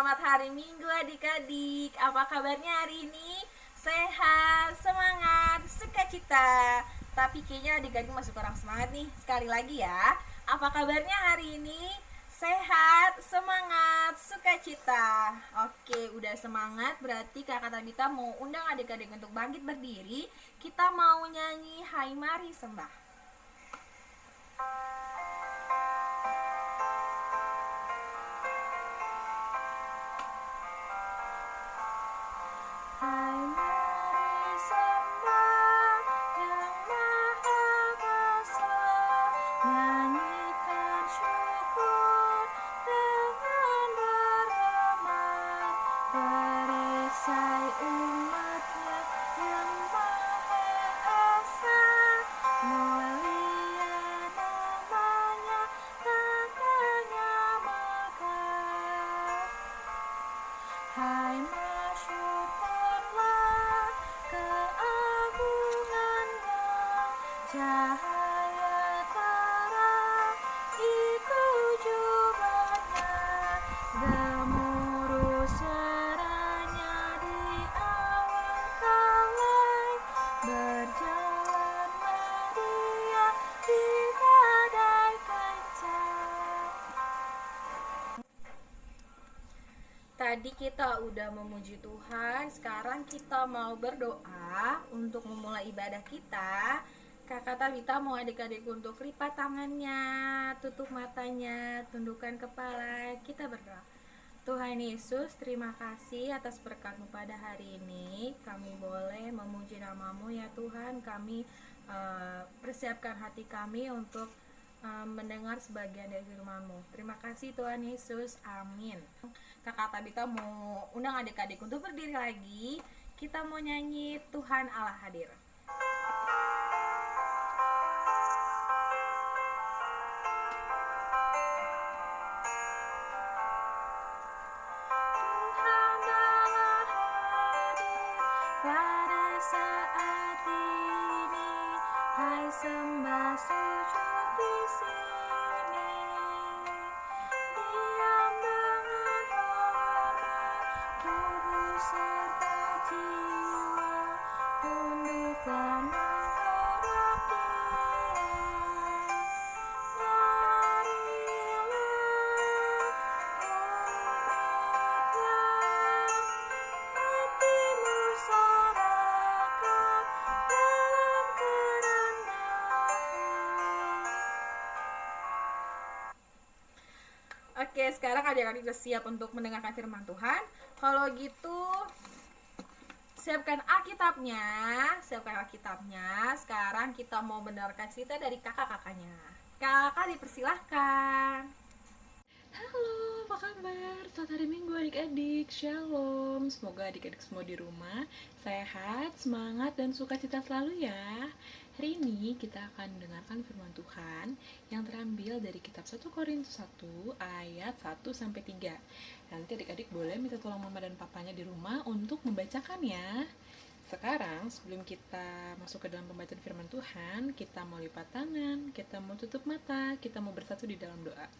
Selamat hari Minggu adik-adik. Apa kabarnya hari ini? Sehat, semangat, sukacita. Tapi kayaknya adik-adik masih kurang semangat nih. Sekali lagi ya. Apa kabarnya hari ini? Sehat, semangat, sukacita. Oke, udah semangat berarti Kakak Tabita mau undang adik-adik untuk bangkit berdiri. Kita mau nyanyi Hai Mari Sembah. Hai mari sembah yang maha kuasa, nyanyikan syukur dengan berhormat, perisai umatnya yang maha esa, mulia namanya, katanya megah. Hai masyukurlah keagungannya, cahaya terang itu jubahnya, gemuruh suaranya di awan kalai, berjalanlah dia di badai kencang. Tadi kita udah memuji Tuhan, sekarang kita mau berdoa untuk memulai ibadah kita. Kakak Tabita mau adik-adik untuk lipat tangannya, tutup matanya, tundukkan kepala, kita berdoa. Tuhan Yesus, terima kasih atas berkat-Mu pada hari ini. Kami boleh memuji nama-Mu ya Tuhan. Kami persiapkan hati kami untuk mendengar sebagian dari firman-Mu. Terima kasih Tuhan Yesus, amin. Kakak Tabita mau undang adik-adik untuk berdiri lagi. Kita mau nyanyi Tuhan Allah Hadir. Tuhan Allah hadir pada saat ini. Hai sembah sujud di sini. Diam dengan hormat, tubuh serta jiwa, tunduklah menghadap Dia. Marilah umatnya, hatimu sorakan dalam kerendahan. Oke, sekarang adik-adik sudah siap untuk mendengarkan firman Tuhan. Kalau gitu, siapkan Alkitabnya. Sekarang kita mau mendengarkan cerita dari kakak-kakaknya. Kakak dipersilahkan. Halo, apa kabar? Selamat hari Minggu adik-adik. Shalom. Semoga adik-adik semua di rumah sehat, semangat, dan sukacita selalu ya. Hari ini kita akan mendengarkan firman Tuhan yang terambil dari kitab 1 Korintus 1 ayat 1 sampai 3. Nanti adik-adik boleh minta tolong mama dan papanya di rumah untuk membacakan ya. Sekarang sebelum kita masuk ke dalam pembacaan firman Tuhan, kita mau lipat tangan, kita mau tutup mata, kita mau bersatu di dalam doa.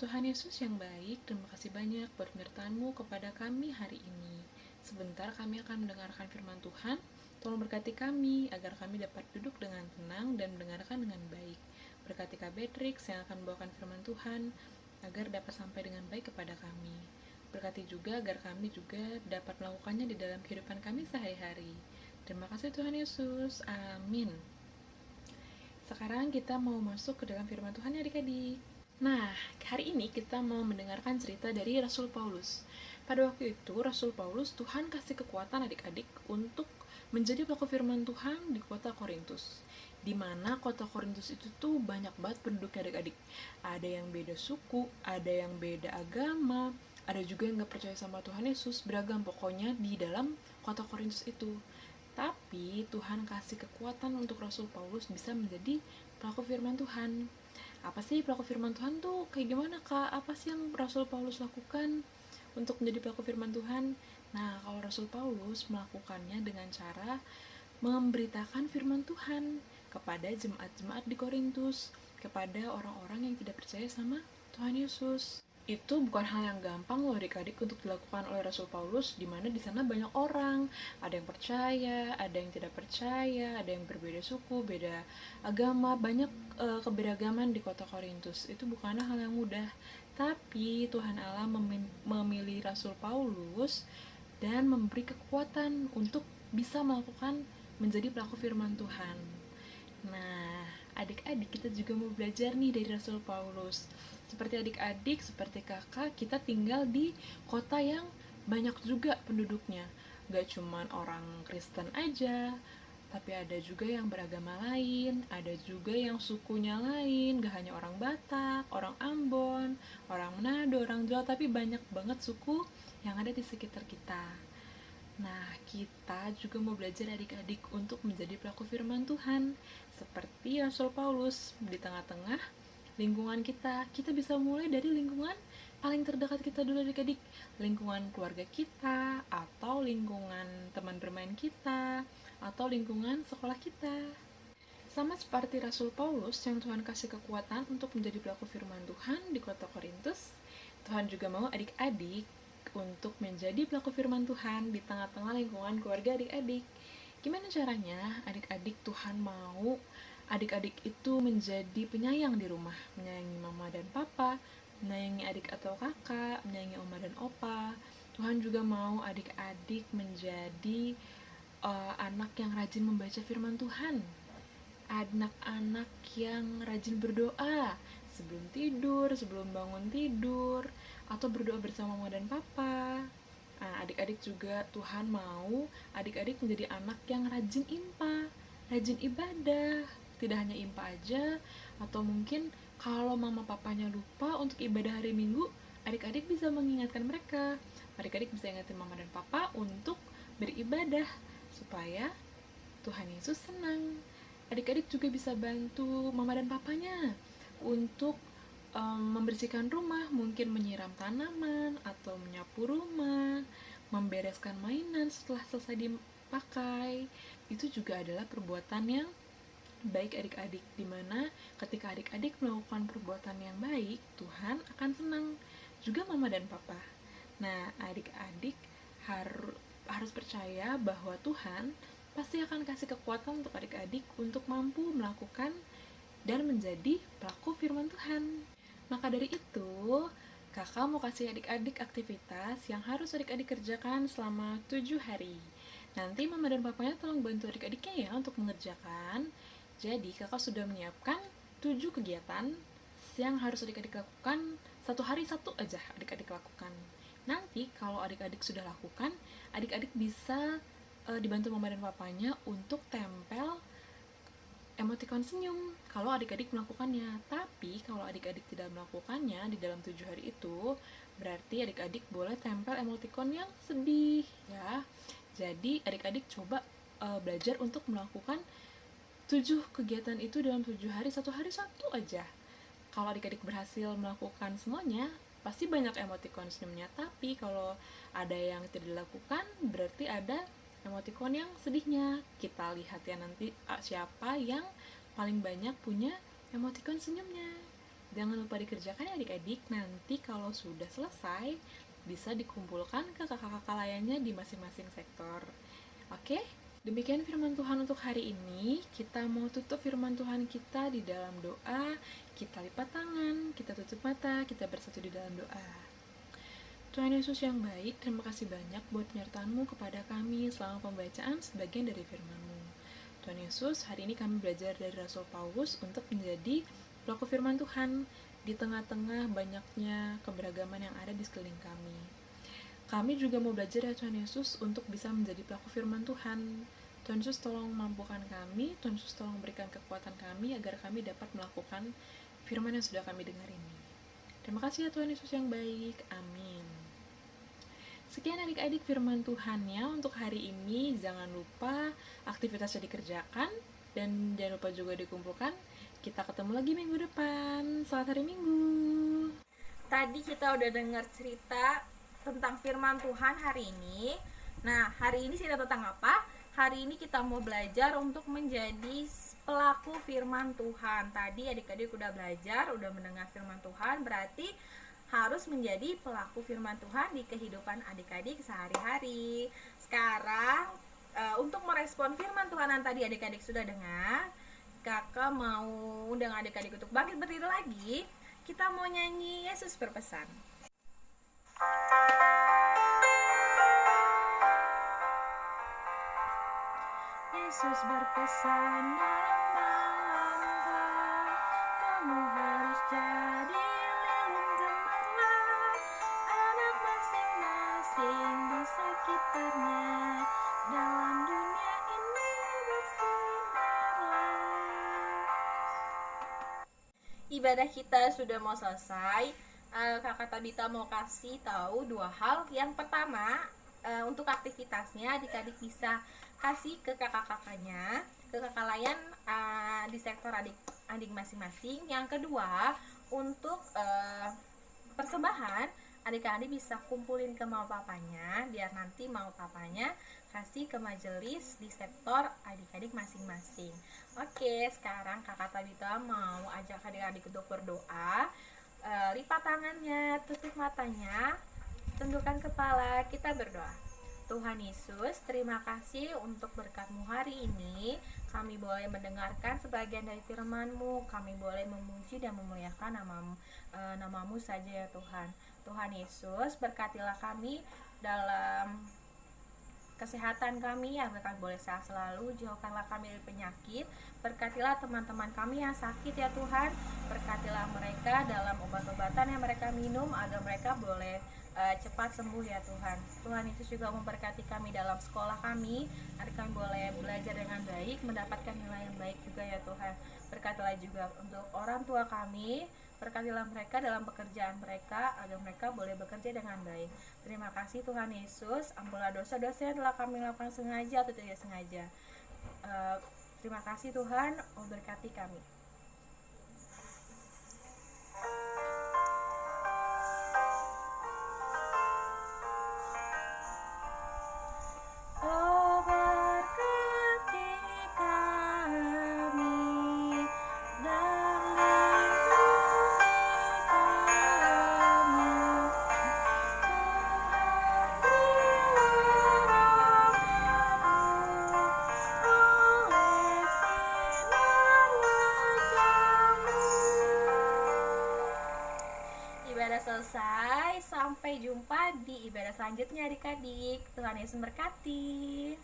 Tuhan Yesus yang baik, terima kasih banyak buat penyertaan-Mu kepada kami hari ini. Sebentar kami akan mendengarkan firman Tuhan. Tolong berkati kami agar kami dapat duduk dengan tenang dan mendengarkan dengan baik. Berkati Kak Beatrix yang akan membawakan firman Tuhan agar dapat sampai dengan baik kepada kami. Berkati juga agar kami juga dapat melakukannya di dalam kehidupan kami sehari-hari. Terima kasih Tuhan Yesus. Amin. Sekarang kita mau masuk ke dalam firman Tuhan ya adik-adik. Nah, hari ini kita mau mendengarkan cerita dari Rasul Paulus. Pada waktu itu, Rasul Paulus, Tuhan kasih kekuatan adik-adik untuk menjadi pelaku firman Tuhan di kota Korintus. Di mana kota Korintus itu tuh banyak banget penduduknya adik-adik. Ada yang beda suku, ada yang beda agama, ada juga yang gak percaya sama Tuhan Yesus, beragam pokoknya di dalam kota Korintus itu. Tapi Tuhan kasih kekuatan untuk Rasul Paulus bisa menjadi pelaku firman Tuhan. Apa sih pelaku firman Tuhan tuh kayak gimana Kak? Apa sih yang Rasul Paulus lakukan untuk menjadi pelaku firman Tuhan? Nah, kalau Rasul Paulus melakukannya dengan cara memberitakan firman Tuhan kepada jemaat-jemaat di Korintus, kepada orang-orang yang tidak percaya sama Tuhan Yesus. Itu bukan hal yang gampang loh adik-adik untuk dilakukan oleh Rasul Paulus, di mana di sana banyak orang, ada yang percaya, ada yang tidak percaya, ada yang berbeda suku, beda agama, banyak keberagaman di kota Korintus. Itu bukanlah hal yang mudah, tapi Tuhan Allah memilih Rasul Paulus dan memberi kekuatan untuk bisa melakukan menjadi pelaku firman Tuhan. Nah, adik-adik kita juga mau belajar nih dari Rasul Paulus. Seperti adik-adik, seperti kakak, kita tinggal di kota yang banyak juga penduduknya. Gak cuman orang Kristen aja, tapi ada juga yang beragama lain, ada juga yang sukunya lain, gak hanya orang Batak, orang Ambon, orang Manado, orang Jawa, tapi banyak banget suku yang ada di sekitar kita. Nah, kita juga mau belajar adik-adik untuk menjadi pelaku firman Tuhan. Seperti Rasul Paulus, di tengah-tengah lingkungan kita bisa mulai dari lingkungan paling terdekat kita dulu adik-adik, lingkungan keluarga kita, atau lingkungan teman bermain kita, atau lingkungan sekolah kita. Sama seperti Rasul Paulus yang Tuhan kasih kekuatan untuk menjadi pelaku firman Tuhan di kota Korintus, Tuhan juga mau adik-adik untuk menjadi pelaku firman Tuhan di tengah-tengah lingkungan keluarga adik-adik. Gimana caranya adik-adik Tuhan mau adik-adik itu menjadi penyayang di rumah, menyayangi mama dan papa, menyayangi adik atau kakak, menyayangi oma dan opa. Tuhan juga mau adik-adik menjadi anak yang rajin membaca firman Tuhan, anak-anak yang rajin berdoa sebelum tidur, sebelum bangun tidur, atau berdoa bersama mama dan papa. Nah, adik-adik juga Tuhan mau adik-adik menjadi anak yang rajin impa, rajin ibadah. Tidak hanya impa aja, atau mungkin kalau mama papanya lupa untuk ibadah hari Minggu, adik-adik bisa mengingatkan mereka. Adik-adik bisa ingatin mama dan papa untuk beribadah supaya Tuhan Yesus senang. Adik-adik juga bisa bantu mama dan papanya untuk membersihkan rumah, mungkin menyiram tanaman atau menyapu rumah, membereskan mainan setelah selesai dipakai. Itu juga adalah perbuatan yang baik adik-adik, dimana ketika adik-adik melakukan perbuatan yang baik, Tuhan akan senang, juga mama dan papa. Nah, adik-adik harus percaya bahwa Tuhan pasti akan kasih kekuatan untuk adik-adik untuk mampu melakukan dan menjadi pelaku firman Tuhan. Maka dari itu, kakak mau kasih adik-adik aktivitas yang harus adik-adik kerjakan selama 7 hari. Nanti mama dan papanya tolong bantu adik-adiknya ya untuk mengerjakan. Jadi kakak sudah menyiapkan 7 kegiatan yang harus adik-adik lakukan, satu hari satu aja adik-adik lakukan. Nanti kalau adik-adik sudah lakukan, adik-adik bisa dibantu mama dan papanya untuk tempel emoticon senyum kalau adik-adik melakukannya. Tapi kalau adik-adik tidak melakukannya di dalam 7 hari itu, berarti adik-adik boleh tempel emoticon yang sedih ya. Jadi adik-adik coba belajar untuk melakukan 7 kegiatan itu dalam 7 hari, satu hari satu aja. Kalau adik-adik berhasil melakukan semuanya, pasti banyak emoticon senyumnya. Tapi kalau ada yang tidak dilakukan, berarti ada emoticon yang sedihnya. Kita lihat ya nanti siapa yang paling banyak punya emoticon senyumnya. Jangan lupa dikerjakan ya adik-adik. Nanti kalau sudah selesai, bisa dikumpulkan ke kakak-kakak lainnya di masing-masing sektor. Oke? Demikian firman Tuhan untuk hari ini. Kita mau tutup firman Tuhan kita di dalam doa. Kita lipat tangan, kita tutup mata, kita bersatu di dalam doa. Tuhan Yesus yang baik, terima kasih banyak buat penyertaan-Mu kepada kami selama pembacaan sebagian dari firman-Mu. Tuhan Yesus, hari ini kami belajar dari Rasul Paulus untuk menjadi pelaku firman Tuhan di tengah-tengah banyaknya keberagaman yang ada di sekeliling kami. Kami juga mau belajar ya Tuhan Yesus untuk bisa menjadi pelaku firman Tuhan. Tuhan Yesus tolong mampukan kami, Tuhan Yesus tolong berikan kekuatan kami agar kami dapat melakukan firman yang sudah kami dengar ini. Terima kasih ya Tuhan Yesus yang baik. Amin. Sekian adik-adik firman Tuhannya untuk hari ini. Jangan lupa aktivitasnya dikerjakan dan jangan lupa juga dikumpulkan. Kita ketemu lagi minggu depan. Selamat hari Minggu. Tadi kita udah dengar cerita tentang firman Tuhan hari ini. Nah, hari ini cerita tentang apa? Hari ini kita mau belajar untuk menjadi pelaku firman Tuhan. Tadi adik-adik udah belajar, udah mendengar firman Tuhan. Berarti harus menjadi pelaku firman Tuhan di kehidupan adik-adik sehari-hari. Sekarang untuk merespon firman Tuhan yang tadi adik-adik sudah dengar, kakak mau undang adik-adik untuk bangkit berdiri lagi. Kita mau nyanyi Yesus berpesan. Yesus berpesan dalam malam gelap, kamu harus jadi lilin gemerlap, anak masing-masing di sekitarnya, dalam dunia ini bersinarlah. Ibadah kita sudah mau selesai. Kakak Tabita mau kasih tahu dua hal. Yang pertama, untuk aktivitasnya adik-adik bisa kasih ke kakak-kakaknya, ke kakak layan di sektor adik masing-masing. Yang kedua, untuk persembahan adik-adik bisa kumpulin ke mau papanya, biar nanti mau papanya kasih ke majelis di sektor adik-adik masing-masing. Oke, sekarang kakak Tabita mau ajak adik-adik untuk berdoa. Lipat tangannya, tutup matanya, tundukkan kepala, kita berdoa. Tuhan Yesus, terima kasih untuk berkat-Mu hari ini. Kami boleh mendengarkan sebagian dari firman-Mu. Kami boleh memuji dan memuliakan nama-Mu saja ya Tuhan. Tuhan Yesus, berkatilah kami dalam kesehatan kami, agar kami boleh sehat selalu. Jauhkanlah kami dari penyakit. Berkatilah teman-teman kami yang sakit ya Tuhan. Berkatilah mereka dalam obat-obatan yang mereka minum, agar mereka boleh cepat sembuh ya Tuhan. Tuhan Yesus juga memberkati kami dalam sekolah kami, agar kami boleh belajar dengan baik, mendapatkan nilai yang baik juga ya Tuhan. Berkatilah juga untuk orang tua kami, berkatilah mereka dalam pekerjaan mereka, agar mereka boleh bekerja dengan baik. Terima kasih Tuhan Yesus, ampunilah dosa-dosa yang telah kami lakukan sengaja atau tidak sengaja. Terima kasih Tuhan, berkati kami. Ibadah selesai, sampai jumpa di ibadah selanjutnya adik-adik. Tuhan Yesus memberkati.